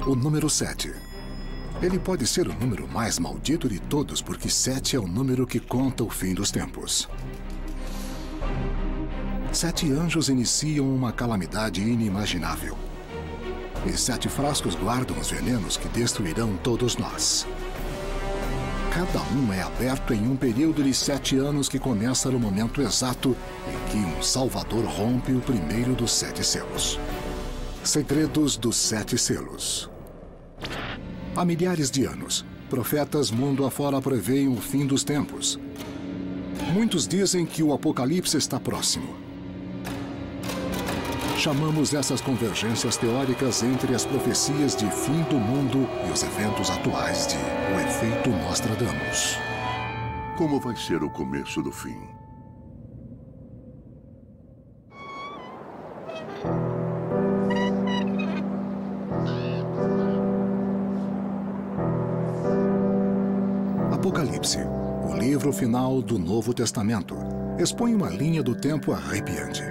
O número 7. Ele pode ser o número mais maldito de todos, porque 7 é o número que conta o fim dos tempos. 7 anjos iniciam uma calamidade inimaginável. E 7 frascos guardam os venenos que destruirão todos nós. Cada um é aberto em um período de 7 anos que começa no momento exato em que um Salvador rompe o primeiro dos 7 selos. Segredos dos 7 selos. Há milhares de anos, profetas mundo afora preveem o fim dos tempos. Muitos dizem que o apocalipse está próximo. Chamamos essas convergências teóricas entre as profecias de fim do mundo e os eventos atuais de o efeito Nostradamus. Como vai ser o começo do fim? Apocalipse, o livro final do Novo Testamento, expõe uma linha do tempo arrepiante.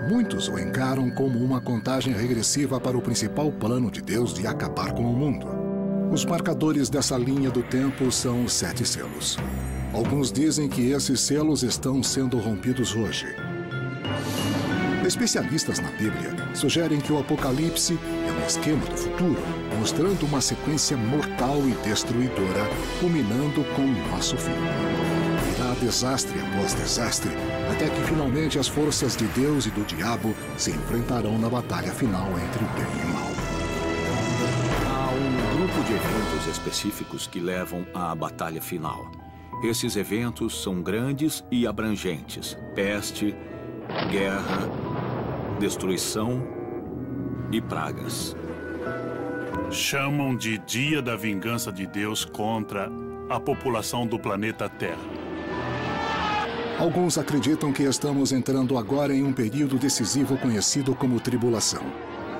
Muitos o encaram como uma contagem regressiva para o principal plano de Deus de acabar com o mundo. Os marcadores dessa linha do tempo são os 7 selos. Alguns dizem que esses selos estão sendo rompidos hoje. Especialistas na Bíblia sugerem que o Apocalipse é um esquema do futuro, mostrando uma sequência mortal e destruidora, culminando com o nosso fim. Virá desastre após desastre, até que finalmente as forças de Deus e do diabo se enfrentarão na batalha final entre o bem e o mal. Há um grupo de eventos específicos que levam à batalha final. Esses eventos são grandes e abrangentes: peste, guerra, destruição e pragas. Chamam de Dia da Vingança de Deus contra a população do planeta Terra. Alguns acreditam que estamos entrando agora em um período decisivo conhecido como tribulação.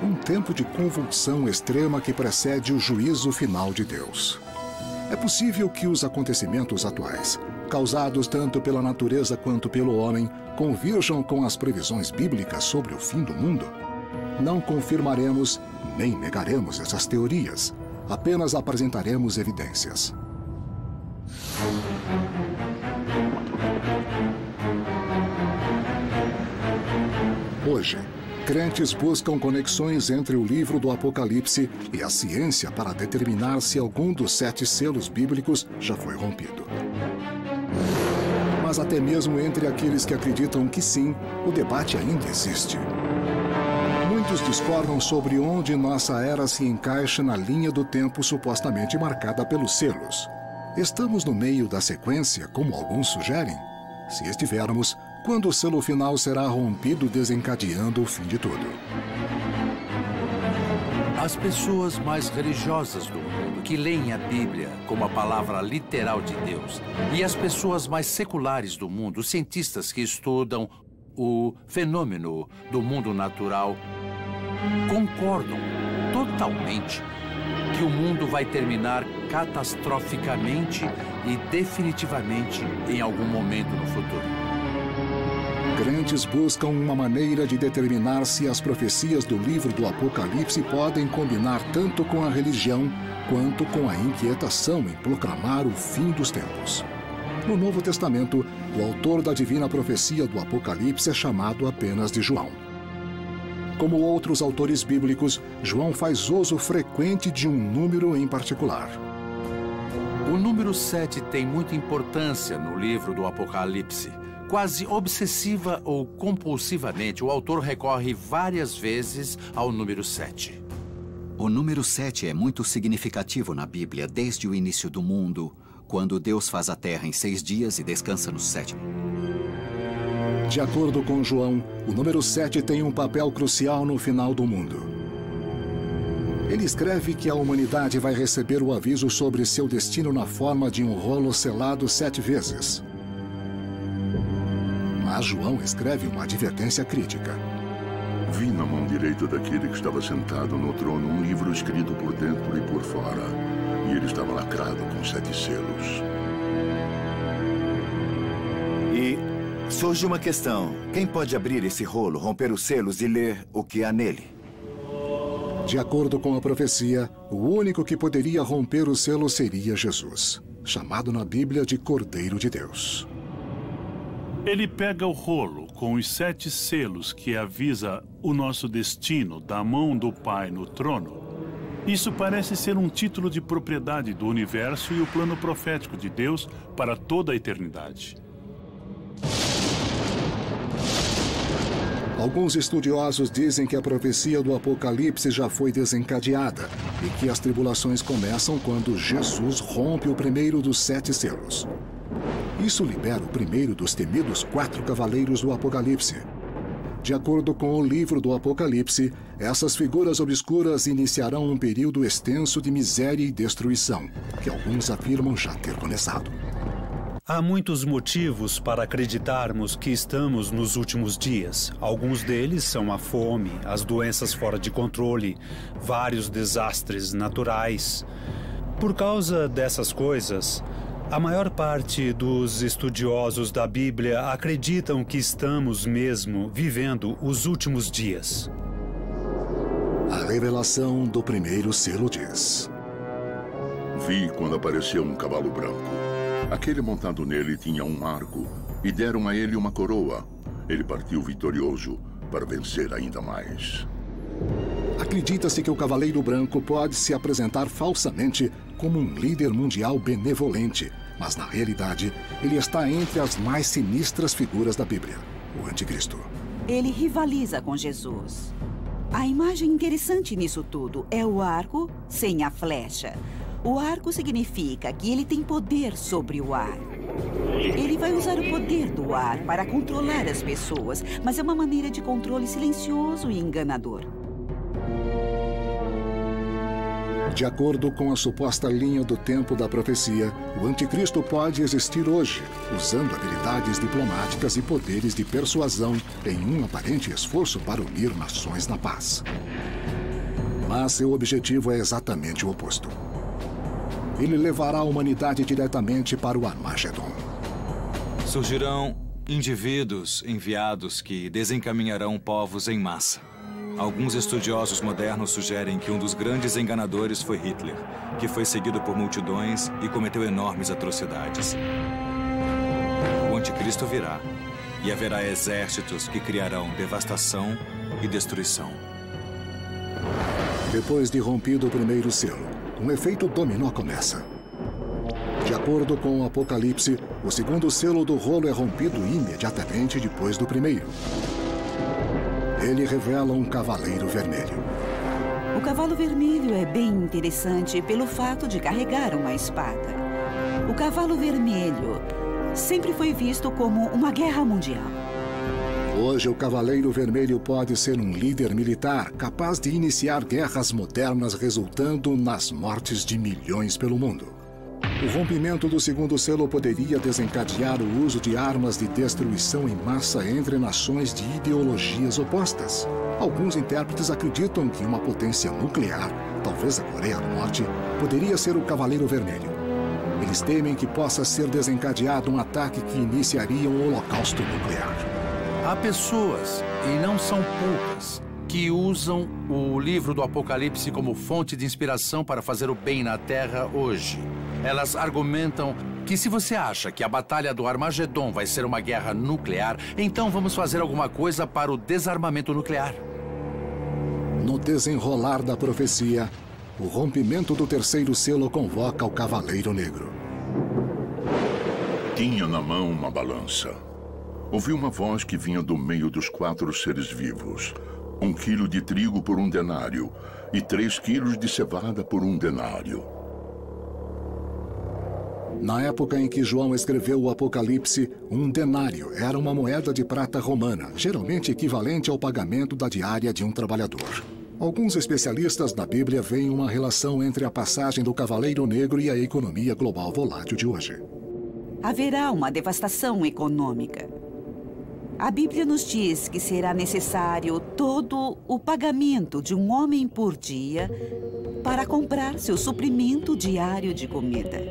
Um tempo de convulsão extrema que precede o juízo final de Deus. É possível que os acontecimentos atuais, causados tanto pela natureza quanto pelo homem, convirjam com as previsões bíblicas sobre o fim do mundo? Não confirmaremos nem negaremos essas teorias, apenas apresentaremos evidências. Hoje, crentes buscam conexões entre o livro do Apocalipse e a ciência para determinar se algum dos 7 selos bíblicos já foi rompido. Mas até mesmo entre aqueles que acreditam que sim, o debate ainda existe. Muitos discordam sobre onde nossa era se encaixa na linha do tempo supostamente marcada pelos selos. Estamos no meio da sequência, como alguns sugerem? Se estivermos, quando o selo final será rompido, desencadeando o fim de tudo? As pessoas mais religiosas do mundo, que leem a Bíblia como a palavra literal de Deus, e as pessoas mais seculares do mundo, os cientistas que estudam o fenômeno do mundo natural, concordam totalmente que o mundo vai terminar catastroficamente e definitivamente em algum momento no futuro. Crentes buscam uma maneira de determinar se as profecias do livro do Apocalipse podem combinar tanto com a religião quanto com a inquietação em proclamar o fim dos tempos. No Novo Testamento, o autor da divina profecia do Apocalipse é chamado apenas de João. Como outros autores bíblicos, João faz uso frequente de um número em particular. O número 7 tem muita importância no livro do Apocalipse. Quase obsessiva ou compulsivamente, o autor recorre várias vezes ao número 7. O número 7 é muito significativo na Bíblia desde o início do mundo, quando Deus faz a terra em 6 dias e descansa no 7º. De acordo com João, o número 7 tem um papel crucial no final do mundo. Ele escreve que a humanidade vai receber o aviso sobre seu destino na forma de um rolo selado 7 vezes. Mas João escreve uma advertência crítica. Vi na mão direita daquele que estava sentado no trono um livro escrito por dentro e por fora, e ele estava lacrado com 7 selos. E surge uma questão. Quem pode abrir esse rolo, romper os selos e ler o que há nele? De acordo com a profecia, o único que poderia romper o selo seria Jesus, chamado na Bíblia de Cordeiro de Deus. Ele pega o rolo com os 7 selos que avisa o nosso destino da mão do Pai no trono. Isso parece ser um título de propriedade do universo e o plano profético de Deus para toda a eternidade. Alguns estudiosos dizem que a profecia do Apocalipse já foi desencadeada e que as tribulações começam quando Jesus rompe o primeiro dos 7 selos. Isso libera o primeiro dos temidos 4 cavaleiros do Apocalipse. De acordo com o livro do Apocalipse, essas figuras obscuras iniciarão um período extenso de miséria e destruição, que alguns afirmam já ter começado. Há muitos motivos para acreditarmos que estamos nos últimos dias. Alguns deles são a fome, as doenças fora de controle, vários desastres naturais. Por causa dessas coisas, a maior parte dos estudiosos da Bíblia acreditam que estamos mesmo vivendo os últimos dias. A revelação do primeiro selo diz: Vi quando apareceu um cavalo branco. Aquele montado nele tinha um arco e deram a ele uma coroa. Ele partiu vitorioso para vencer ainda mais. Acredita-se que o Cavaleiro Branco pode se apresentar falsamente como um líder mundial benevolente, mas na realidade ele está entre as mais sinistras figuras da Bíblia, o Anticristo. Ele rivaliza com Jesus. A imagem interessante nisso tudo é o arco sem a flecha. O arco significa que ele tem poder sobre o ar. Ele vai usar o poder do ar para controlar as pessoas, mas é uma maneira de controle silencioso e enganador. De acordo com a suposta linha do tempo da profecia, o Anticristo pode existir hoje, usando habilidades diplomáticas e poderes de persuasão em um aparente esforço para unir nações na paz. Mas seu objetivo é exatamente o oposto. Ele levará a humanidade diretamente para o Armagedon. Surgirão indivíduos enviados que desencaminharão povos em massa. Alguns estudiosos modernos sugerem que um dos grandes enganadores foi Hitler, que foi seguido por multidões e cometeu enormes atrocidades. O anticristo virá e haverá exércitos que criarão devastação e destruição. Depois de rompido o primeiro selo, um efeito dominó começa. De acordo com o Apocalipse, o segundo selo do rolo é rompido imediatamente depois do primeiro. Ele revela um cavaleiro vermelho. O cavalo vermelho é bem interessante pelo fato de carregar uma espada. O cavalo vermelho sempre foi visto como uma guerra mundial. Hoje, o Cavaleiro Vermelho pode ser um líder militar capaz de iniciar guerras modernas resultando nas mortes de milhões pelo mundo. O rompimento do segundo selo poderia desencadear o uso de armas de destruição em massa entre nações de ideologias opostas. Alguns intérpretes acreditam que uma potência nuclear, talvez a Coreia do Norte, poderia ser o Cavaleiro Vermelho. Eles temem que possa ser desencadeado um ataque que iniciaria um holocausto nuclear. Há pessoas, e não são poucas, que usam o livro do Apocalipse como fonte de inspiração para fazer o bem na Terra hoje. Elas argumentam que se você acha que a batalha do Armagedon vai ser uma guerra nuclear, então vamos fazer alguma coisa para o desarmamento nuclear. No desenrolar da profecia, o rompimento do terceiro selo convoca o Cavaleiro Negro. Tinha na mão uma balança. Ouvi uma voz que vinha do meio dos 4 seres vivos. 1 quilo de trigo por 1 denário e 3 quilos de cevada por 1 denário. Na época em que João escreveu o Apocalipse, 1 denário era uma moeda de prata romana, geralmente equivalente ao pagamento da diária de um trabalhador. Alguns especialistas na Bíblia veem uma relação entre a passagem do Cavaleiro Negro e a economia global volátil de hoje. Haverá uma devastação econômica. A Bíblia nos diz que será necessário todo o pagamento de um homem por dia para comprar seu suprimento diário de comida.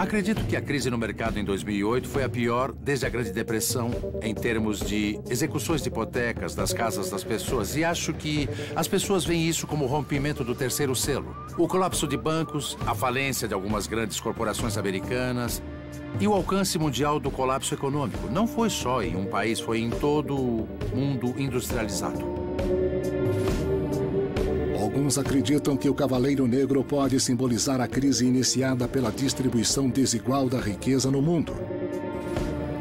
Acredito que a crise no mercado em 2008 foi a pior desde a Grande Depressão em termos de execuções de hipotecas das casas das pessoas. E acho que as pessoas veem isso como o rompimento do terceiro selo. O colapso de bancos, a falência de algumas grandes corporações americanas e o alcance mundial do colapso econômico. Não foi só em um país, foi em todo o mundo industrializado. Alguns acreditam que o Cavaleiro Negro pode simbolizar a crise iniciada pela distribuição desigual da riqueza no mundo.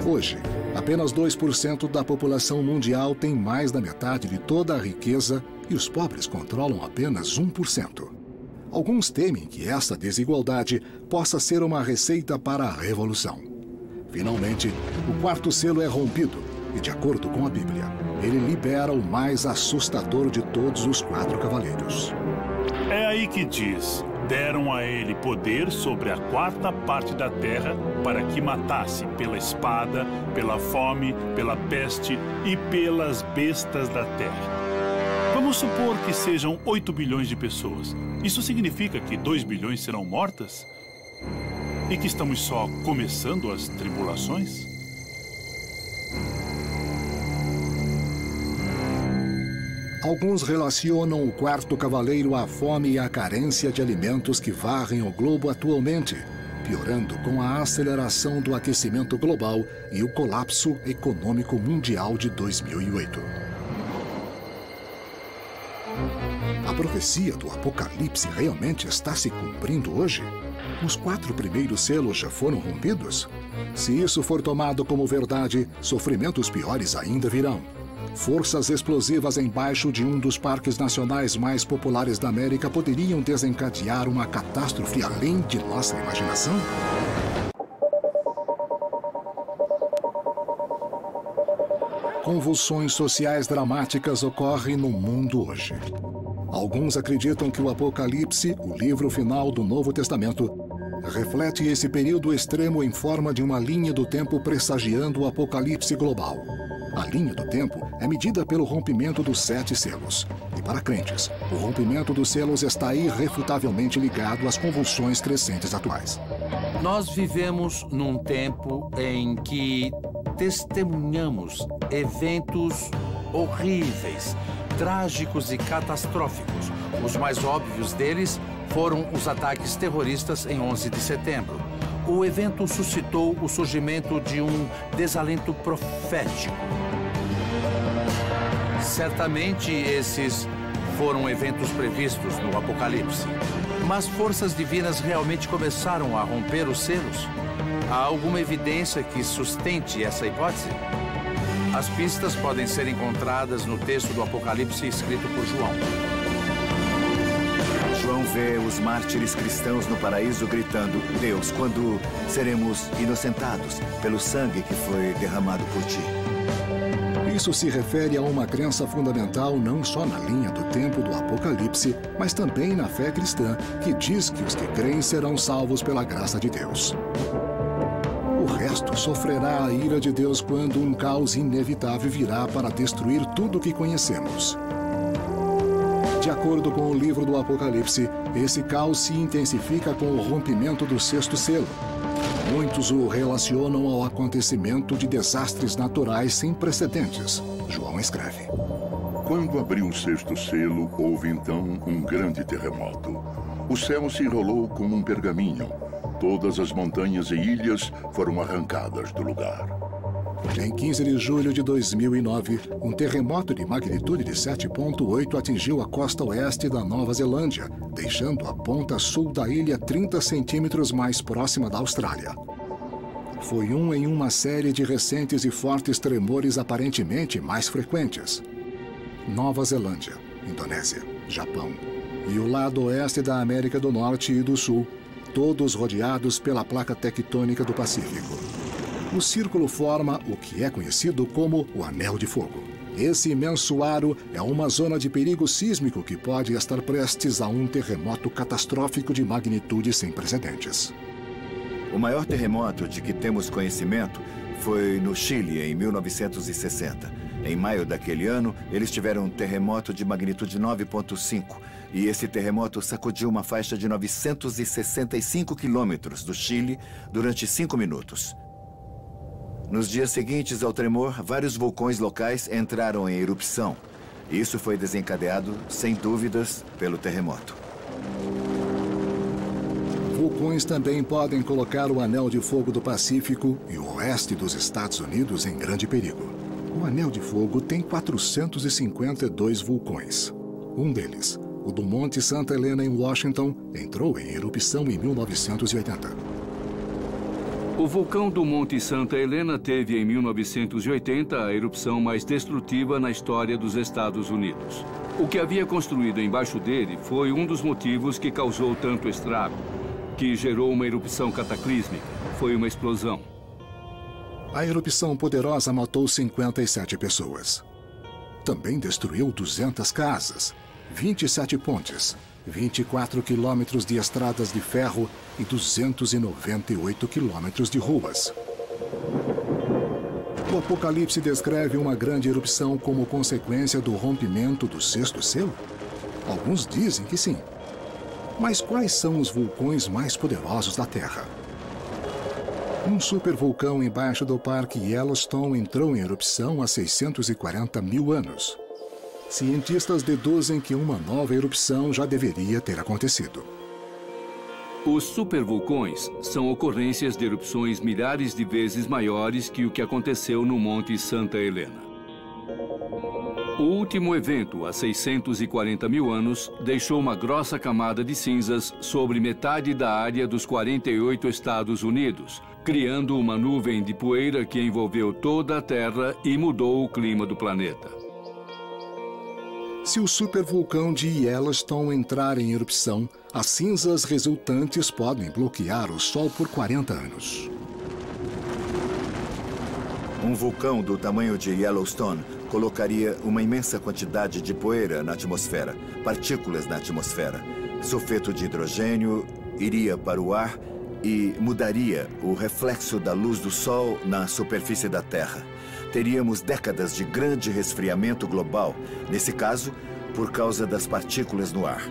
Hoje, apenas 2% da população mundial tem mais da metade de toda a riqueza e os pobres controlam apenas 1%. Alguns temem que essa desigualdade possa ser uma receita para a revolução. Finalmente, o quarto selo é rompido e, de acordo com a Bíblia, ele libera o mais assustador de todos os 4 cavaleiros. É aí que diz: deram a ele poder sobre a 4ª parte da terra para que matasse pela espada, pela fome, pela peste e pelas bestas da terra. Vamos supor que sejam 8 bilhões de pessoas. Isso significa que 2 bilhões serão mortas? E que estamos só começando as tribulações? Alguns relacionam o quarto cavaleiro à fome e à carência de alimentos que varrem o globo atualmente, piorando com a aceleração do aquecimento global e o colapso econômico mundial de 2008. A profecia do Apocalipse realmente está se cumprindo hoje? Os 4 primeiros selos já foram rompidos? Se isso for tomado como verdade, sofrimentos piores ainda virão. Forças explosivas embaixo de um dos parques nacionais mais populares da América poderiam desencadear uma catástrofe além de nossa imaginação? Convulsões sociais dramáticas ocorrem no mundo hoje. Alguns acreditam que o Apocalipse, o livro final do Novo Testamento, reflete esse período extremo em forma de uma linha do tempo pressagiando o apocalipse global. A linha do tempo é medida pelo rompimento dos 7 selos. E para crentes, o rompimento dos selos está irrefutavelmente ligado às convulsões crescentes atuais. Nós vivemos num tempo em que testemunhamos eventos horríveis, trágicos e catastróficos. Os mais óbvios deles foram os ataques terroristas em 11 de setembro. O evento suscitou o surgimento de um desalento profético. Certamente esses foram eventos previstos no Apocalipse. Mas forças divinas realmente começaram a romper os selos? Há alguma evidência que sustente essa hipótese? As pistas podem ser encontradas no texto do Apocalipse escrito por João. João vê os mártires cristãos no paraíso gritando: Deus, quando seremos inocentados pelo sangue que foi derramado por ti? Isso se refere a uma crença fundamental não só na linha do tempo do Apocalipse, mas também na fé cristã, que diz que os que creem serão salvos pela graça de Deus. O resto sofrerá a ira de Deus quando um caos inevitável virá para destruir tudo o que conhecemos. De acordo com o livro do Apocalipse, esse caos se intensifica com o rompimento do 6º selo. Muitos o relacionam ao acontecimento de desastres naturais sem precedentes. João escreve: Quando abriu o 6º selo, houve então um grande terremoto. O céu se enrolou como um pergaminho. Todas as montanhas e ilhas foram arrancadas do lugar. Em 15 de julho de 2009, um terremoto de magnitude de 7,8 atingiu a costa oeste da Nova Zelândia, deixando a ponta sul da ilha 30 centímetros mais próxima da Austrália. Foi um em uma série de recentes e fortes tremores aparentemente mais frequentes. Nova Zelândia, Indonésia, Japão e o lado oeste da América do Norte e do Sul, todos rodeados pela placa tectônica do Pacífico. O círculo forma o que é conhecido como o Anel de Fogo. Esse imenso aro é uma zona de perigo sísmico que pode estar prestes a um terremoto catastrófico de magnitude sem precedentes. O maior terremoto de que temos conhecimento foi no Chile, em 1960. Em maio daquele ano, eles tiveram um terremoto de magnitude 9,5. E esse terremoto sacudiu uma faixa de 965 quilômetros do Chile durante 5 minutos. Nos dias seguintes ao tremor, vários vulcões locais entraram em erupção. Isso foi desencadeado, sem dúvidas, pelo terremoto. Vulcões também podem colocar o Anel de Fogo do Pacífico e o oeste dos Estados Unidos em grande perigo. O Anel de Fogo tem 452 vulcões. Um deles, o do Monte Santa Helena, em Washington, entrou em erupção em 1980. O vulcão do Monte Santa Helena teve, em 1980, a erupção mais destrutiva na história dos Estados Unidos. O que havia construído embaixo dele foi um dos motivos que causou tanto estrago, que gerou uma erupção cataclísmica. Foi uma explosão. A erupção poderosa matou 57 pessoas. Também destruiu 200 casas, 27 pontes, 24 quilômetros de estradas de ferro e 298 quilômetros de ruas. O Apocalipse descreve uma grande erupção como consequência do rompimento do sexto selo? Alguns dizem que sim. Mas quais são os vulcões mais poderosos da Terra? Um supervulcão embaixo do Parque Yellowstone entrou em erupção há 640 mil anos. Cientistas deduzem que uma nova erupção já deveria ter acontecido. Os supervulcões são ocorrências de erupções milhares de vezes maiores que o que aconteceu no Monte Santa Helena. O último evento, há 640 mil anos, deixou uma grossa camada de cinzas sobre metade da área dos 48 Estados Unidos, criando uma nuvem de poeira que envolveu toda a Terra e mudou o clima do planeta. Se o supervulcão de Yellowstone entrar em erupção, as cinzas resultantes podem bloquear o Sol por 40 anos. Um vulcão do tamanho de Yellowstone colocaria uma imensa quantidade de poeira na atmosfera, partículas na atmosfera. Sulfeto de hidrogênio iria para o ar e mudaria o reflexo da luz do Sol na superfície da Terra. Teríamos décadas de grande resfriamento global, nesse caso, por causa das partículas no ar.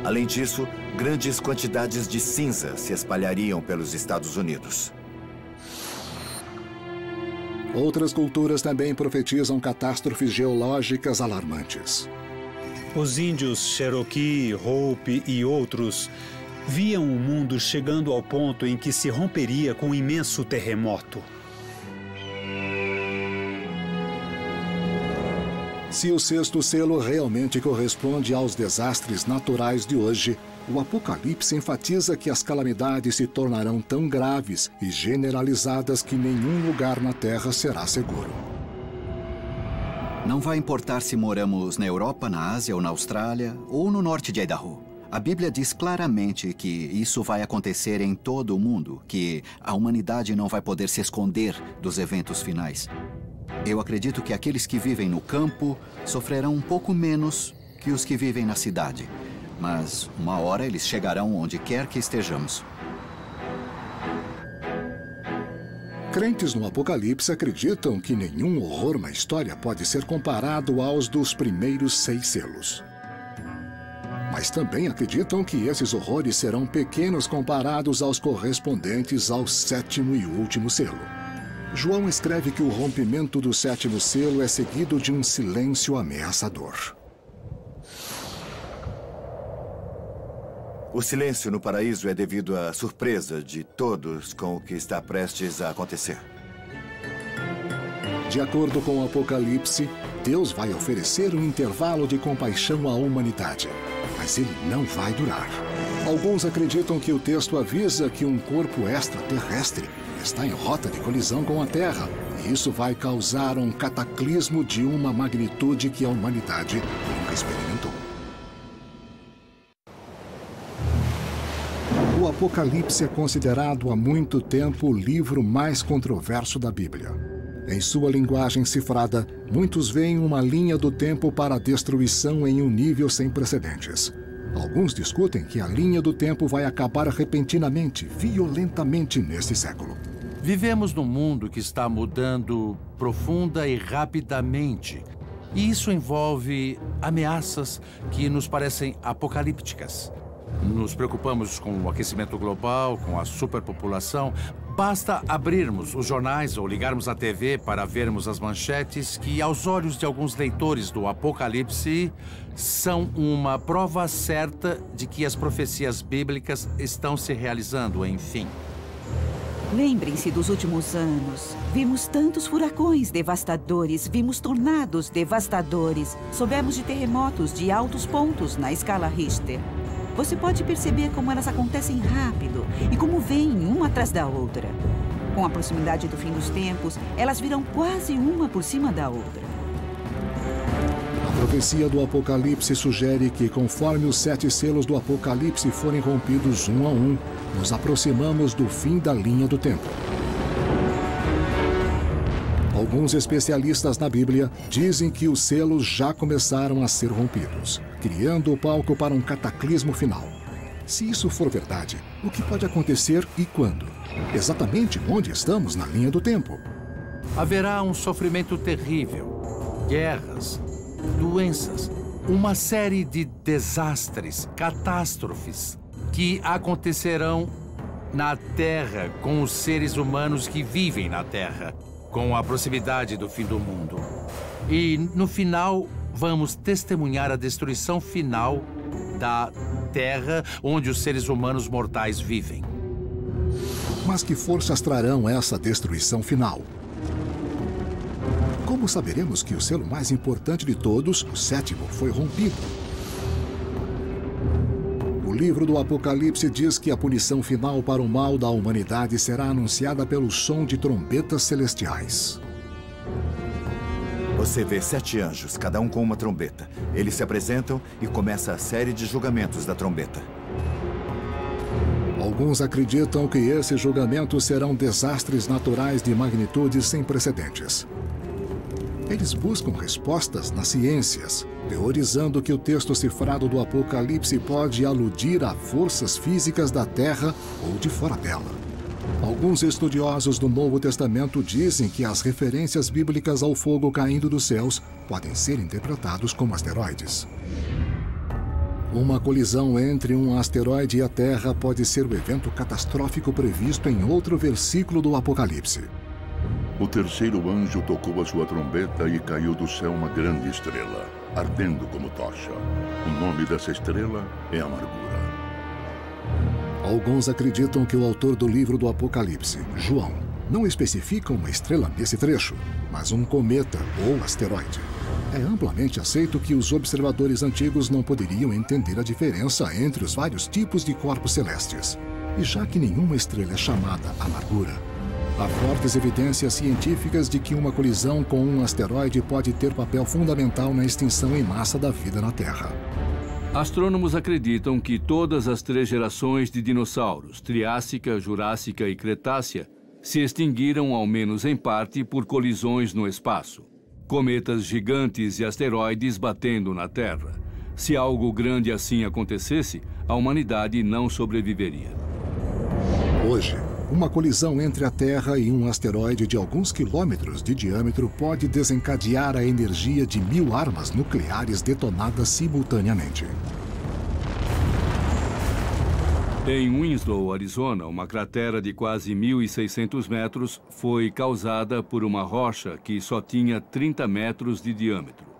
Além disso, grandes quantidades de cinza se espalhariam pelos Estados Unidos. Outras culturas também profetizam catástrofes geológicas alarmantes. Os índios Cherokee, Hopi e outros viam o mundo chegando ao ponto em que se romperia com um imenso terremoto. Se o sexto selo realmente corresponde aos desastres naturais de hoje, o Apocalipse enfatiza que as calamidades se tornarão tão graves e generalizadas que nenhum lugar na Terra será seguro. Não vai importar se moramos na Europa, na Ásia ou na Austrália ou no norte de Idaho. A Bíblia diz claramente que isso vai acontecer em todo o mundo, que a humanidade não vai poder se esconder dos eventos finais. Eu acredito que aqueles que vivem no campo sofrerão um pouco menos que os que vivem na cidade. Mas uma hora eles chegarão onde quer que estejamos. Crentes no Apocalipse acreditam que nenhum horror na história pode ser comparado aos dos primeiros 6 selos. Mas também acreditam que esses horrores serão pequenos comparados aos correspondentes ao 7º e último selo. João escreve que o rompimento do 7º selo é seguido de um silêncio ameaçador. O silêncio no paraíso é devido à surpresa de todos com o que está prestes a acontecer. De acordo com o Apocalipse, Deus vai oferecer um intervalo de compaixão à humanidade, mas ele não vai durar. Alguns acreditam que o texto avisa que um corpo extraterrestre está em rota de colisão com a Terra, e isso vai causar um cataclismo de uma magnitude que a humanidade nunca experimentou. O Apocalipse é considerado há muito tempo o livro mais controverso da Bíblia. Em sua linguagem cifrada, muitos veem uma linha do tempo para a destruição em um nível sem precedentes. Alguns discutem que a linha do tempo vai acabar repentinamente, violentamente neste século. Vivemos num mundo que está mudando profunda e rapidamente. E isso envolve ameaças que nos parecem apocalípticas. Nos preocupamos com o aquecimento global, com a superpopulação. Basta abrirmos os jornais ou ligarmos a TV para vermos as manchetes que, aos olhos de alguns leitores do Apocalipse, são uma prova certa de que as profecias bíblicas estão se realizando, enfim. Lembrem-se dos últimos anos. Vimos tantos furacões devastadores, vimos tornados devastadores, soubemos de terremotos de altos pontos na escala Richter. Você pode perceber como elas acontecem rápido e como vêm uma atrás da outra. Com a proximidade do fim dos tempos, elas virão quase uma por cima da outra. A profecia do Apocalipse sugere que, conforme os 7 selos do Apocalipse forem rompidos um a um, nos aproximamos do fim da linha do tempo. Alguns especialistas na Bíblia dizem que os selos já começaram a ser rompidos, criando o palco para um cataclismo final. Se isso for verdade, o que pode acontecer e quando? Exatamente onde estamos na linha do tempo? Haverá um sofrimento terrível, guerras, doenças, uma série de desastres, catástrofes que acontecerão na Terra com os seres humanos que vivem na Terra, com a proximidade do fim do mundo. E, no final, vamos testemunhar a destruição final da Terra onde os seres humanos mortais vivem. Mas que forças trarão essa destruição final? Como saberemos que o selo mais importante de todos, o 7º, foi rompido? O livro do Apocalipse diz que a punição final para o mal da humanidade será anunciada pelo som de trombetas celestiais. Você vê 7 anjos, cada um com uma trombeta. Eles se apresentam e começa a série de julgamentos da trombeta. Alguns acreditam que esses julgamentos serão desastres naturais de magnitude sem precedentes. Eles buscam respostas nas ciências, teorizando que o texto cifrado do Apocalipse pode aludir a forças físicas da Terra ou de fora dela. Alguns estudiosos do Novo Testamento dizem que as referências bíblicas ao fogo caindo dos céus podem ser interpretados como asteroides. Uma colisão entre um asteroide e a Terra pode ser o evento catastrófico previsto em outro versículo do Apocalipse. O terceiro anjo tocou a sua trombeta e caiu do céu uma grande estrela, ardendo como tocha. O nome dessa estrela é Amargura. Alguns acreditam que o autor do livro do Apocalipse, João, não especifica uma estrela nesse trecho, mas um cometa ou asteroide. É amplamente aceito que os observadores antigos não poderiam entender a diferença entre os vários tipos de corpos celestes. E já que nenhuma estrela é chamada Amargura, há fortes evidências científicas de que uma colisão com um asteroide pode ter papel fundamental na extinção em massa da vida na Terra. Astrônomos acreditam que todas as 3 gerações de dinossauros, Triássica, Jurássica e Cretácea, se extinguiram ao menos em parte por colisões no espaço. Cometas gigantes e asteroides batendo na Terra. Se algo grande assim acontecesse, a humanidade não sobreviveria. Hoje, uma colisão entre a Terra e um asteroide de alguns quilômetros de diâmetro pode desencadear a energia de 1000 armas nucleares detonadas simultaneamente. Em Winslow, Arizona, uma cratera de quase 1.600 metros foi causada por uma rocha que só tinha 30 metros de diâmetro.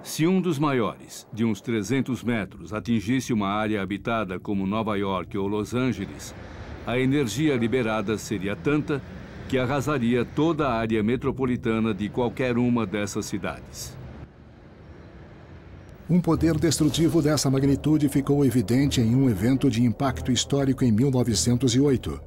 Se um dos maiores, de uns 300 metros, atingisse uma área habitada como Nova York ou Los Angeles, a energia liberada seria tanta que arrasaria toda a área metropolitana de qualquer uma dessas cidades. Um poder destrutivo dessa magnitude ficou evidente em um evento de impacto histórico em 1908.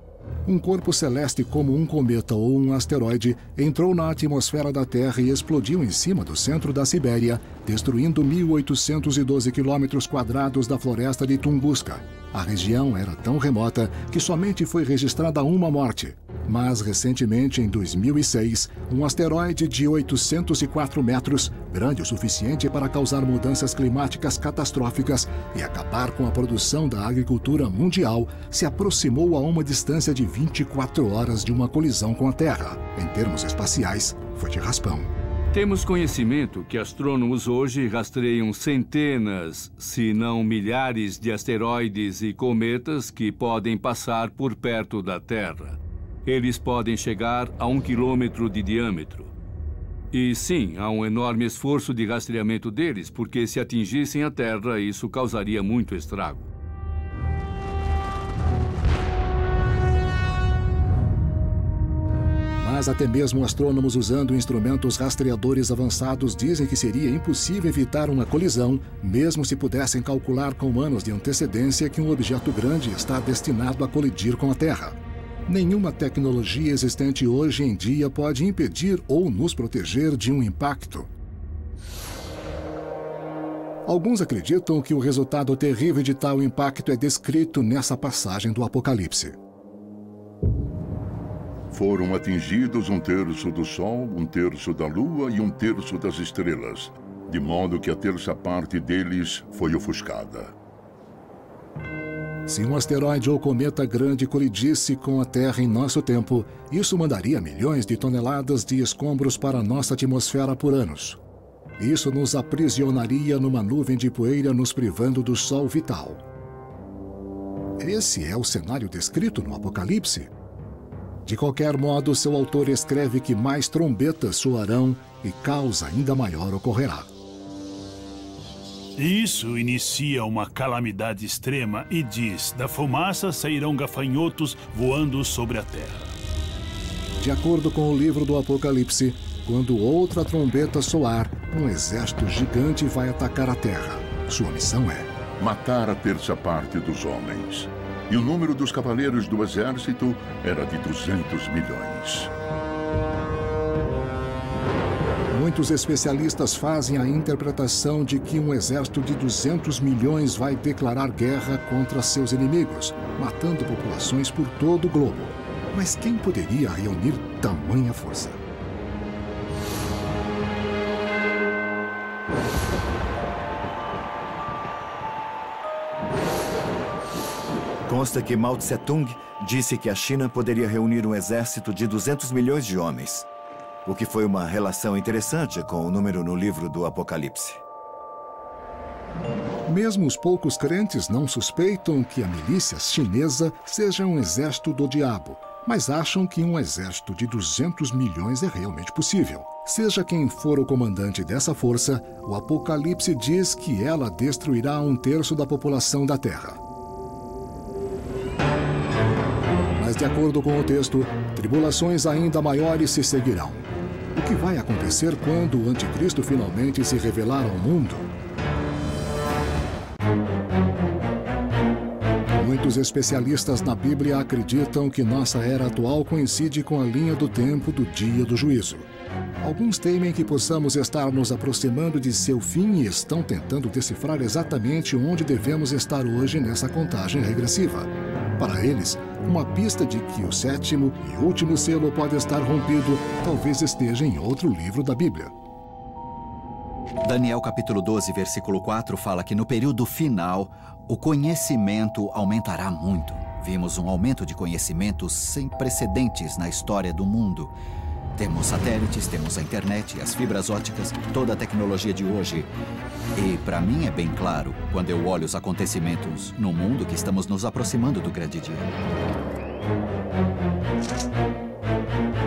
Um corpo celeste como um cometa ou um asteroide entrou na atmosfera da Terra e explodiu em cima do centro da Sibéria, destruindo 1.812 quilômetros quadrados da floresta de Tunguska. A região era tão remota que somente foi registrada uma morte. Mas, recentemente, em 2006, um asteroide de 804 metros, grande o suficiente para causar mudanças climáticas catastróficas e acabar com a produção da agricultura mundial, se aproximou a uma distância distância de 24 horas de uma colisão com a Terra. Em termos espaciais, foi de raspão. Temos conhecimento que astrônomos hoje rastreiam centenas, se não milhares de asteroides e cometas que podem passar por perto da Terra. Eles podem chegar a 1 quilômetro de diâmetro. E sim, há um enorme esforço de rastreamento deles, porque se atingissem a Terra, isso causaria muito estrago. Mas até mesmo astrônomos usando instrumentos rastreadores avançados dizem que seria impossível evitar uma colisão, mesmo se pudessem calcular com anos de antecedência que um objeto grande está destinado a colidir com a Terra. Nenhuma tecnologia existente hoje em dia pode impedir ou nos proteger de um impacto. Alguns acreditam que o resultado terrível de tal impacto é descrito nessa passagem do Apocalipse. Foram atingidos 1/3 do Sol, 1/3 da Lua e 1/3 das estrelas, de modo que a 1/3 parte deles foi ofuscada. Se um asteroide ou cometa grande colidisse com a Terra em nosso tempo, isso mandaria milhões de toneladas de escombros para nossa atmosfera por anos. Isso nos aprisionaria numa nuvem de poeira, nos privando do sol vital. Esse é o cenário descrito no Apocalipse. De qualquer modo, seu autor escreve que mais trombetas soarão e caos ainda maior ocorrerá. Isso inicia uma calamidade extrema e diz: da fumaça sairão gafanhotos voando sobre a terra. De acordo com o livro do Apocalipse, quando outra trombeta soar, um exército gigante vai atacar a terra. Sua missão é matar a 1/3 parte dos homens. E o número dos cavaleiros do exército era de 200 milhões. Muitos especialistas fazem a interpretação de que um exército de 200 milhões vai declarar guerra contra seus inimigos, matando populações por todo o globo. Mas quem poderia reunir tamanha força? Consta que Mao Tse-tung disse que a China poderia reunir um exército de 200 milhões de homens, o que foi uma relação interessante com o número no livro do Apocalipse. Mesmo os poucos crentes não suspeitam que a milícia chinesa seja um exército do diabo, mas acham que um exército de 200 milhões é realmente possível. Seja quem for o comandante dessa força, o Apocalipse diz que ela destruirá 1/3 da população da Terra. Mas, de acordo com o texto, tribulações ainda maiores se seguirão. O que vai acontecer quando o anticristo finalmente se revelar ao mundo? Muitos especialistas na Bíblia acreditam que nossa era atual coincide com a linha do tempo do dia do juízo. Alguns temem que possamos estar nos aproximando de seu fim e estão tentando decifrar exatamente onde devemos estar hoje nessa contagem regressiva. Para eles, uma pista de que o 7º e último selo pode estar rompido talvez esteja em outro livro da Bíblia. Daniel capítulo 12, versículo 4 fala que no período final o conhecimento aumentará muito. Vimos um aumento de conhecimento sem precedentes na história do mundo. Temos satélites, temos a internet, as fibras óticas, toda a tecnologia de hoje. E para mim é bem claro, quando eu olho os acontecimentos no mundo, que estamos nos aproximando do grande dia.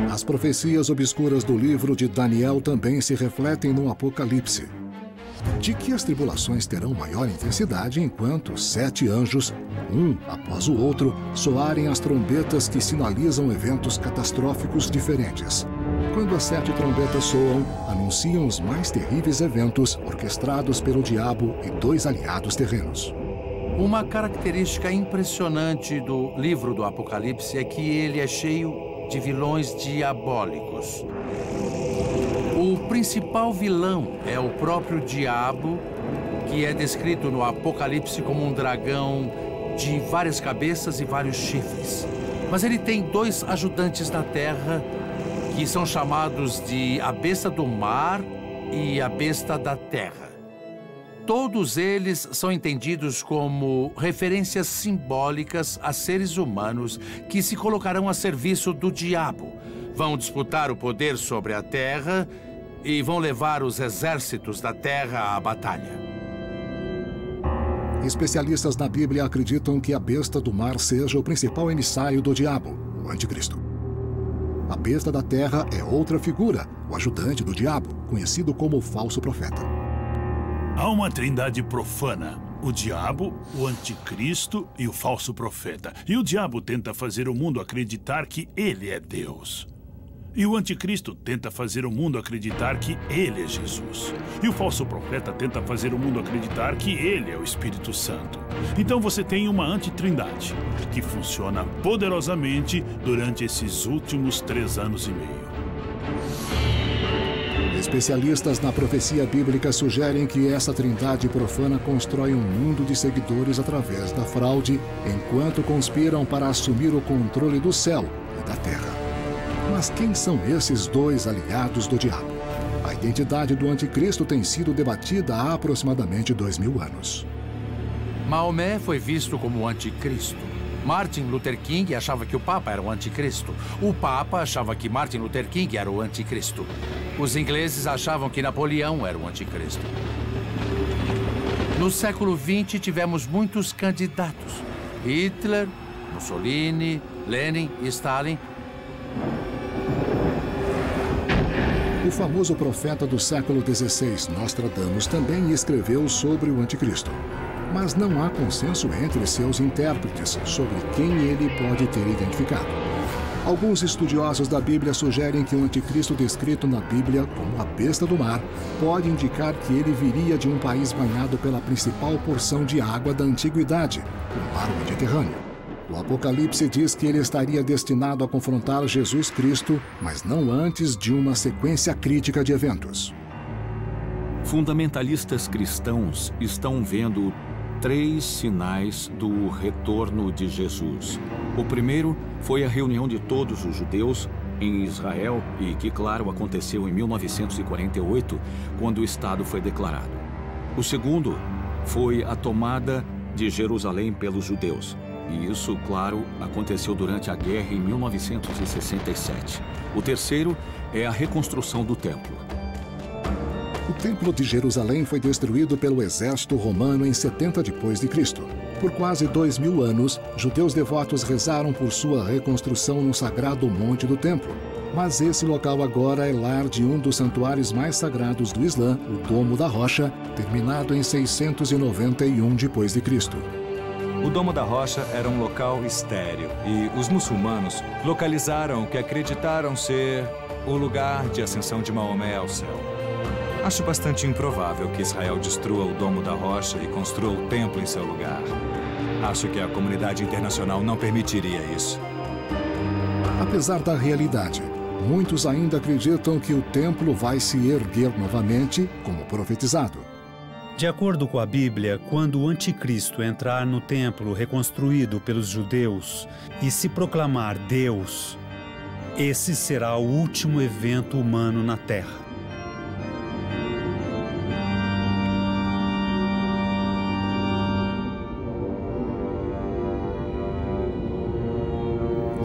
As profecias obscuras do livro de Daniel também se refletem no Apocalipse. De que as tribulações terão maior intensidade enquanto 7 anjos, um após o outro, soarem as trombetas que sinalizam eventos catastróficos diferentes. Quando as 7 trombetas soam, anunciam os mais terríveis eventos orquestrados pelo diabo e 2 aliados terrenos. Uma característica impressionante do livro do Apocalipse é que ele é cheio de vilões diabólicos. O principal vilão é o próprio diabo, que é descrito no Apocalipse como um dragão de várias cabeças e vários chifres. Mas ele tem 2 ajudantes na terra, que são chamados de a besta do mar e a besta da terra. Todos eles são entendidos como referências simbólicas a seres humanos que se colocarão a serviço do diabo. Vão disputar o poder sobre a Terra e vão levar os exércitos da Terra à batalha. Especialistas na Bíblia acreditam que a besta do mar seja o principal emissário do diabo, o anticristo. A besta da terra é outra figura, o ajudante do diabo, conhecido como o falso profeta. Há uma trindade profana: o diabo, o anticristo e o falso profeta. E o diabo tenta fazer o mundo acreditar que ele é Deus. E o anticristo tenta fazer o mundo acreditar que ele é Jesus. E o falso profeta tenta fazer o mundo acreditar que ele é o Espírito Santo. Então você tem uma antitrindade que funciona poderosamente durante esses últimos 3 anos e meio. Especialistas na profecia bíblica sugerem que essa trindade profana constrói um mundo de seguidores através da fraude, enquanto conspiram para assumir o controle do céu e da terra. Mas quem são esses dois aliados do diabo? A identidade do anticristo tem sido debatida há aproximadamente 2000 anos. Maomé foi visto como o anticristo. Martin Luther King achava que o Papa era o anticristo. O Papa achava que Martin Luther King era o anticristo. Os ingleses achavam que Napoleão era o anticristo. No século XX, tivemos muitos candidatos. Hitler, Mussolini, Lenin e Stalin. O famoso profeta do século XVI, Nostradamus, também escreveu sobre o anticristo. Mas não há consenso entre seus intérpretes sobre quem ele pode ter identificado. Alguns estudiosos da Bíblia sugerem que o anticristo descrito na Bíblia como a besta do mar pode indicar que ele viria de um país banhado pela principal porção de água da antiguidade, o mar Mediterrâneo. O Apocalipse diz que ele estaria destinado a confrontar Jesus Cristo, mas não antes de uma sequência crítica de eventos. Fundamentalistas cristãos estão vendo 3 sinais do retorno de Jesus. O primeiro foi a reunião de todos os judeus em Israel e que, claro, aconteceu em 1948, quando o Estado foi declarado. O segundo foi a tomada de Jerusalém pelos judeus. E isso, claro, aconteceu durante a guerra em 1967. O terceiro é a reconstrução do templo. O Templo de Jerusalém foi destruído pelo exército romano em 70 d.C. Por quase 2000 anos, judeus devotos rezaram por sua reconstrução no sagrado Monte do Templo. Mas esse local agora é lar de um dos santuários mais sagrados do Islã, o Domo da Rocha, terminado em 691 d.C. O Domo da Rocha era um local estéril e os muçulmanos localizaram o que acreditaram ser o lugar de ascensão de Maomé ao céu. Acho bastante improvável que Israel destrua o Domo da Rocha e construa o templo em seu lugar. Acho que a comunidade internacional não permitiria isso. Apesar da realidade, muitos ainda acreditam que o templo vai se erguer novamente, como profetizado. De acordo com a Bíblia, quando o anticristo entrar no templo reconstruído pelos judeus e se proclamar Deus, esse será o último evento humano na Terra.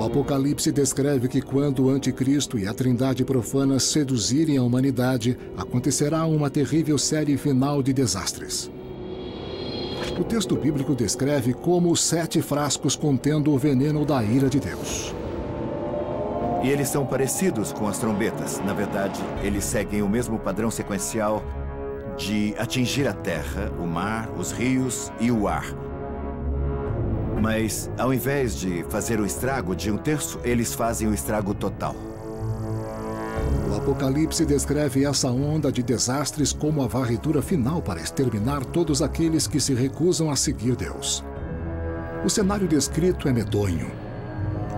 O Apocalipse descreve que quando o anticristo e a trindade profana seduzirem a humanidade, acontecerá uma terrível série final de desastres. O texto bíblico descreve como 7 frascos contendo o veneno da ira de Deus. E eles são parecidos com as trombetas. Na verdade, eles seguem o mesmo padrão sequencial de atingir a terra, o mar, os rios e o ar. Mas, ao invés de fazer o estrago de 1/3, eles fazem o estrago total. O Apocalipse descreve essa onda de desastres como a varredura final para exterminar todos aqueles que se recusam a seguir Deus. O cenário descrito é medonho.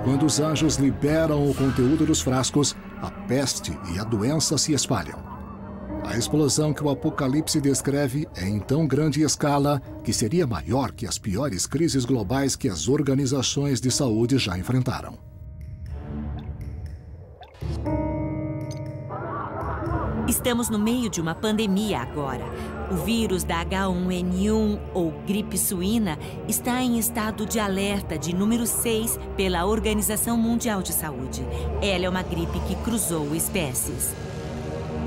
Quando os anjos liberam o conteúdo dos frascos, a peste e a doença se espalham. A explosão que o Apocalipse descreve é em tão grande escala que seria maior que as piores crises globais que as organizações de saúde já enfrentaram. Estamos no meio de uma pandemia agora. O vírus da H1N1, ou gripe suína, está em estado de alerta de número 6 pela Organização Mundial de Saúde. Ela é uma gripe que cruzou espécies.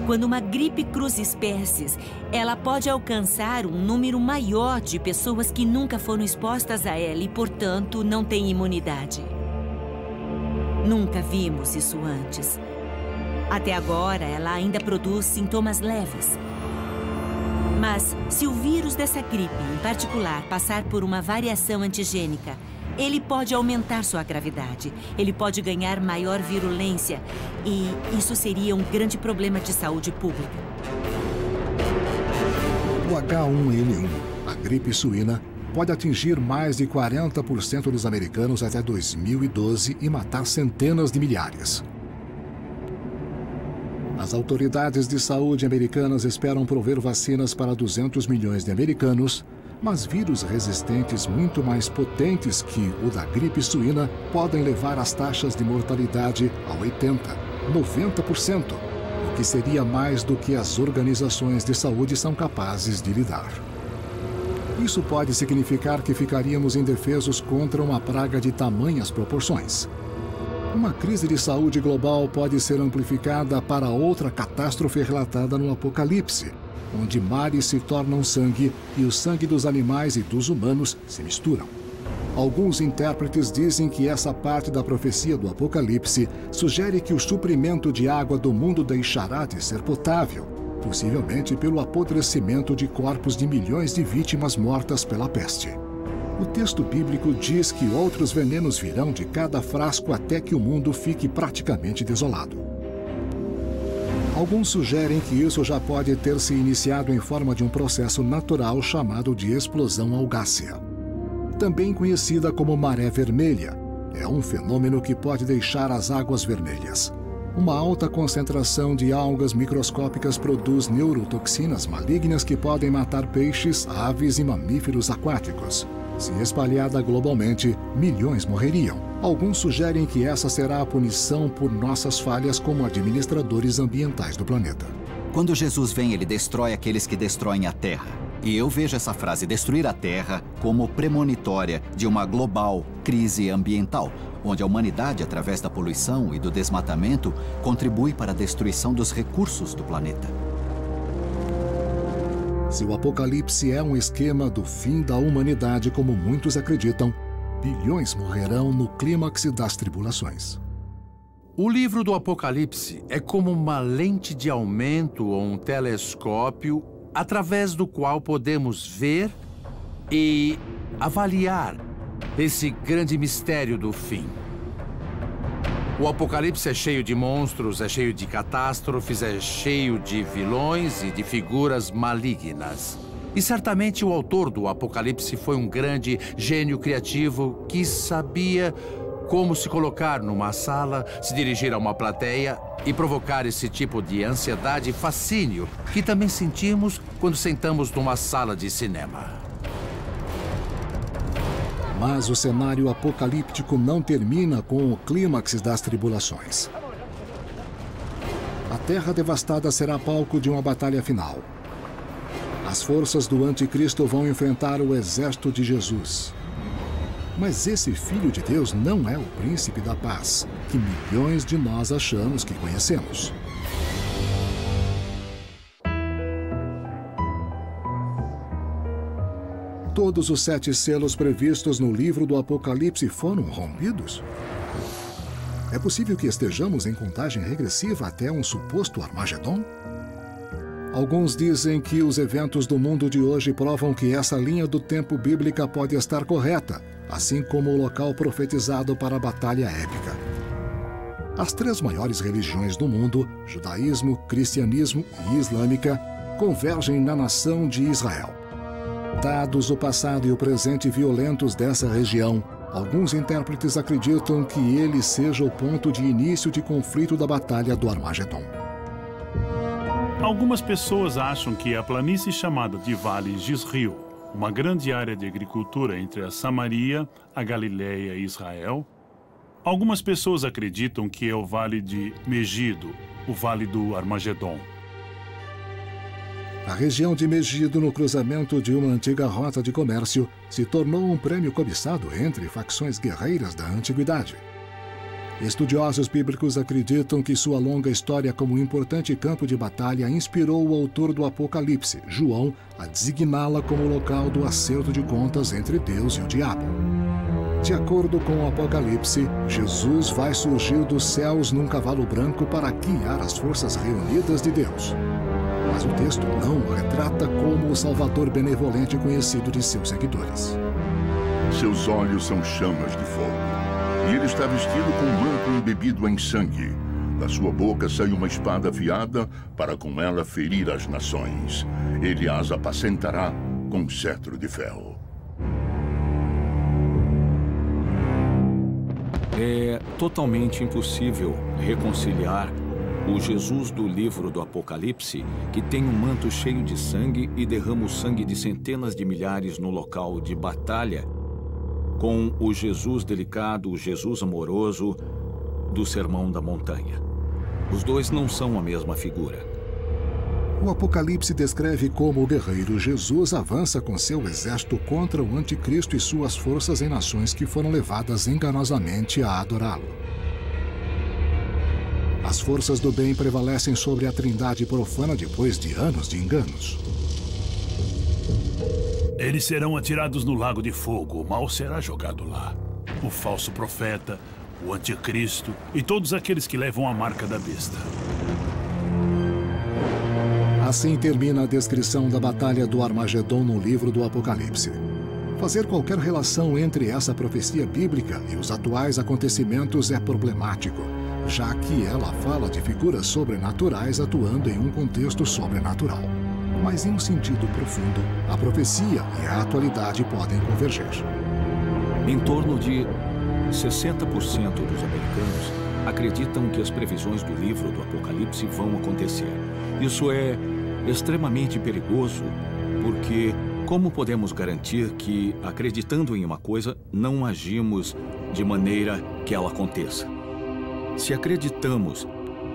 Quando uma gripe cruza espécies, ela pode alcançar um número maior de pessoas que nunca foram expostas a ela e, portanto, não têm imunidade. Nunca vimos isso antes. Até agora, ela ainda produz sintomas leves. Mas, se o vírus dessa gripe, em particular, passar por uma variação antigênica, ele pode aumentar sua gravidade, ele pode ganhar maior virulência e isso seria um grande problema de saúde pública. O H1N1, a gripe suína, pode atingir mais de 40% dos americanos até 2012 e matar centenas de milhares. As autoridades de saúde americanas esperam prover vacinas para 200 milhões de americanos, mas vírus resistentes muito mais potentes que o da gripe suína podem levar as taxas de mortalidade a 80%, 90%, o que seria mais do que as organizações de saúde são capazes de lidar. Isso pode significar que ficaríamos indefesos contra uma praga de tamanhas proporções. Uma crise de saúde global pode ser amplificada para outra catástrofe relatada no Apocalipse, onde mares se tornam sangue e o sangue dos animais e dos humanos se misturam. Alguns intérpretes dizem que essa parte da profecia do Apocalipse sugere que o suprimento de água do mundo deixará de ser potável, possivelmente pelo apodrecimento de corpos de milhões de vítimas mortas pela peste. O texto bíblico diz que outros venenos virão de cada frasco até que o mundo fique praticamente desolado. Alguns sugerem que isso já pode ter se iniciado em forma de um processo natural chamado de explosão algácea. Também conhecida como maré vermelha, é um fenômeno que pode deixar as águas vermelhas. Uma alta concentração de algas microscópicas produz neurotoxinas malignas que podem matar peixes, aves e mamíferos aquáticos. Se espalhada globalmente, milhões morreriam. Alguns sugerem que essa será a punição por nossas falhas como administradores ambientais do planeta. Quando Jesus vem, ele destrói aqueles que destroem a Terra. E eu vejo essa frase, destruir a Terra, como premonitória de uma global crise ambiental, onde a humanidade, através da poluição e do desmatamento, contribui para a destruição dos recursos do planeta. Se o Apocalipse é um esquema do fim da humanidade, como muitos acreditam, bilhões morrerão no clímax das tribulações. O livro do Apocalipse é como uma lente de aumento ou um telescópio através do qual podemos ver e avaliar esse grande mistério do fim. O Apocalipse é cheio de monstros, é cheio de catástrofes, é cheio de vilões e de figuras malignas. E certamente o autor do Apocalipse foi um grande gênio criativo que sabia como se colocar numa sala, se dirigir a uma plateia e provocar esse tipo de ansiedade e fascínio que também sentimos quando sentamos numa sala de cinema. Mas o cenário apocalíptico não termina com o clímax das tribulações. A terra devastada será palco de uma batalha final. As forças do anticristo vão enfrentar o exército de Jesus. Mas esse Filho de Deus não é o príncipe da paz, que milhões de nós achamos que conhecemos. Todos os 7 selos previstos no livro do Apocalipse foram rompidos? É possível que estejamos em contagem regressiva até um suposto Armagedon? Alguns dizem que os eventos do mundo de hoje provam que essa linha do tempo bíblica pode estar correta, assim como o local profetizado para a batalha épica. As 3 maiores religiões do mundo, judaísmo, cristianismo e islâmica, convergem na nação de Israel. Dados o passado e o presente violentos dessa região, alguns intérpretes acreditam que ele seja o ponto de início de conflito da Batalha do Armagedon. Algumas pessoas acham que a planície chamada de Vale Jezreel, uma grande área de agricultura entre a Samaria, a Galileia e Israel. Algumas pessoas acreditam que é o Vale de Megido, o Vale do Armagedon. A região de Megido, no cruzamento de uma antiga rota de comércio, se tornou um prêmio cobiçado entre facções guerreiras da antiguidade. Estudiosos bíblicos acreditam que sua longa história como importante campo de batalha inspirou o autor do Apocalipse, João, a designá-la como local do acerto de contas entre Deus e o diabo. De acordo com o Apocalipse, Jesus vai surgir dos céus num cavalo branco para guiar as forças reunidas de Deus. Mas o texto não o retrata como o Salvador benevolente conhecido de seus seguidores. Seus olhos são chamas de fogo, e ele está vestido com um manto embebido em sangue. Da sua boca sai uma espada afiada para com ela ferir as nações. Ele as apacentará com um cetro de ferro. É totalmente impossível reconciliar o Jesus do livro do Apocalipse, que tem um manto cheio de sangue e derrama o sangue de centenas de milhares no local de batalha, com o Jesus delicado, o Jesus amoroso do Sermão da Montanha. Os dois não são a mesma figura. O Apocalipse descreve como o guerreiro Jesus avança com seu exército contra o anticristo e suas forças em nações que foram levadas enganosamente a adorá-lo. As forças do bem prevalecem sobre a trindade profana depois de anos de enganos. Eles serão atirados no lago de fogo, o mal será jogado lá. O falso profeta, o anticristo e todos aqueles que levam a marca da besta. Assim termina a descrição da Batalha do Armagedon no livro do Apocalipse. Fazer qualquer relação entre essa profecia bíblica e os atuais acontecimentos é problemático, já que ela fala de figuras sobrenaturais atuando em um contexto sobrenatural. Mas em um sentido profundo, a profecia e a atualidade podem converger. Em torno de 60% dos americanos acreditam que as previsões do livro do Apocalipse vão acontecer. Isso é extremamente perigoso, porque como podemos garantir que, acreditando em uma coisa, não agimos de maneira que ela aconteça? Se acreditamos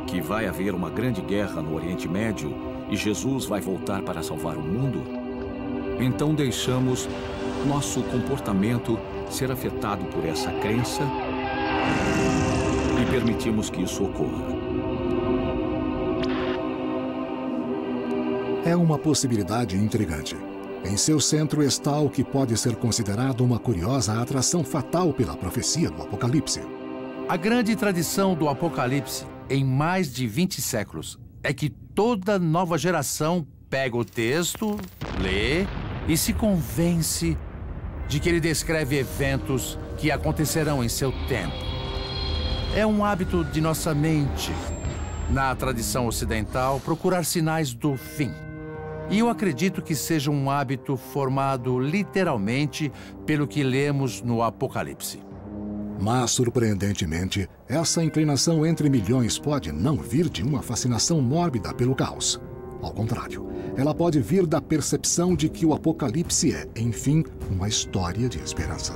que vai haver uma grande guerra no Oriente Médio e Jesus vai voltar para salvar o mundo, então deixamos nosso comportamento ser afetado por essa crença e permitimos que isso ocorra. É uma possibilidade intrigante. Em seu centro está o que pode ser considerado uma curiosa atração fatal pela profecia do Apocalipse. A grande tradição do Apocalipse, em mais de 20 séculos, é que toda nova geração pega o texto, lê e se convence de que ele descreve eventos que acontecerão em seu tempo. É um hábito de nossa mente, na tradição ocidental, procurar sinais do fim. E eu acredito que seja um hábito formado literalmente pelo que lemos no Apocalipse. Mas, surpreendentemente, essa inclinação entre milhões pode não vir de uma fascinação mórbida pelo caos. Ao contrário, ela pode vir da percepção de que o Apocalipse é, enfim, uma história de esperança.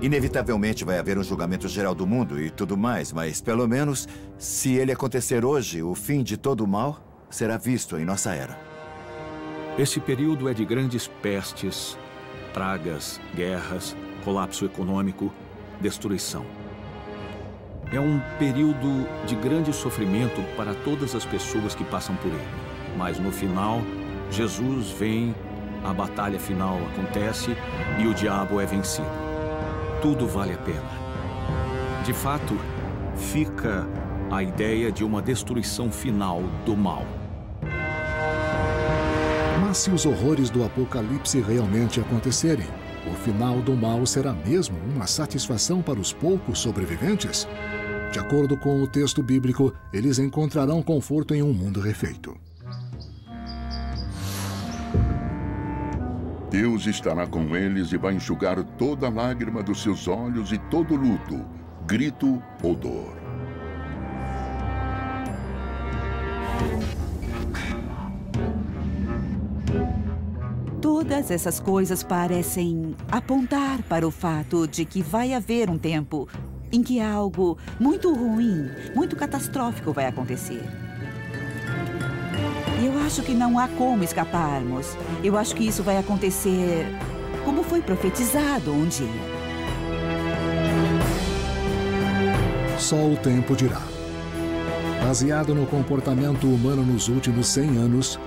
Inevitavelmente vai haver um julgamento geral do mundo e tudo mais, mas, pelo menos, se ele acontecer hoje, o fim de todo o mal será visto em nossa era. Esse período é de grandes pestes, pragas, guerras, colapso econômico, destruição. É um período de grande sofrimento para todas as pessoas que passam por ele. Mas no final, Jesus vem, a batalha final acontece e o diabo é vencido. Tudo vale a pena. De fato, fica a ideia de uma destruição final do mal. Mas se os horrores do Apocalipse realmente acontecerem, o final do mal será mesmo uma satisfação para os poucos sobreviventes? De acordo com o texto bíblico, eles encontrarão conforto em um mundo refeito. Deus estará com eles e vai enxugar toda lágrima dos seus olhos e todo luto, grito ou dor. Todas essas coisas parecem apontar para o fato de que vai haver um tempo em que algo muito ruim, muito catastrófico vai acontecer. E eu acho que não há como escaparmos. Eu acho que isso vai acontecer como foi profetizado um dia. Só o tempo dirá. Baseado no comportamento humano nos últimos 100 anos,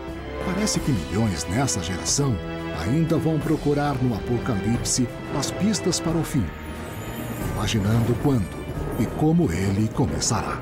parece que milhões nessa geração ainda vão procurar no Apocalipse as pistas para o fim, imaginando quando e como ele começará.